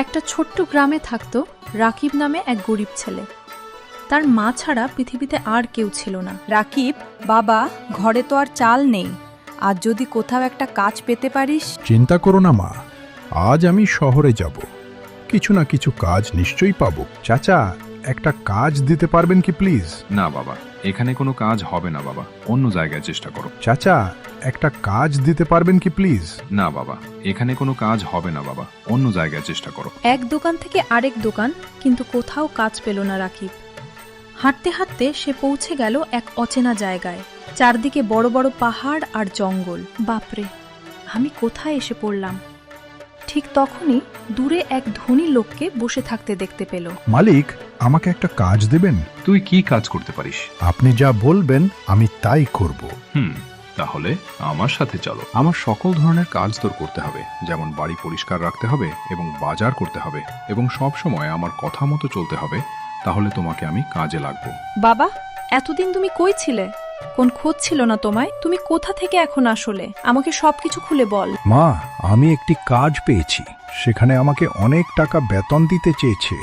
একটা ছোট্ট গ্রামে থাকতো রাকিব নামে এক গরিব ছেলে। তার মা ছাড়া পৃথিবীতে আর কেউ ছিল না। রাকিব, বাবা, ঘরে তো আর চাল নেই। আর যদি কোথাও একটা কাজ পেতে পারিস। চিন্তা করো না মা, আজ আমি শহরে যাব, কিছু না কিছু কাজ নিশ্চয়ই পাবো। চাচা, একটা কাজ দিতে পারবেন কি প্লিজ? না বাবা, এখানে কোনো কাজ হবে না বাবা, অন্য জায়গায় চেষ্টা করো। চাচা, একটা কাজ দিতে পারবেন কি প্লিজ? না বাবা, এখানে কোনো কাজ হবে না বাবা, অন্য জায়গায় চেষ্টা করো। এক দোকান থেকে আরেক দোকান, কিন্তু কোথাও কাজ পেল না রাকিব। হাঁটতে হাঁটতে সে পৌঁছে গেল এক অচেনা জায়গায়। চারদিকে বড় বড় পাহাড় আর জঙ্গল। বাপরে, আমি কোথায় এসে পড়লাম? ঠিক তখনই দূরে এক ধনী লোককে বসে থাকতে দেখতে পেল। মালিক, আমাকে একটা কাজ দেবেন? তুই কি কাজ করতে পারিস? আপনি যা বলবেন আমি তাই করব। তাহলে আমার সাথে চলো। আমার সকল ধরনের কাজ তোর করতে হবে, যেমন বাড়ি পরিষ্কার রাখতে হবে এবং বাজার করতে হবে এবং সব সময় আমার কথা মতো চলতে হবে। তাহলে তোমাকে আমি কাজে লাগবো। বাবা, এতদিন তুমি কই ছিলে? কোন খোঁজ ছিল না তোমায়? তুমি কোথা থেকে এখন আসলে? আমাকে সবকিছু খুলে বল। মা, আমি একটি কাজ পেয়েছি, সেখানে আমাকে অনেক টাকা বেতন দিতে চেয়েছে।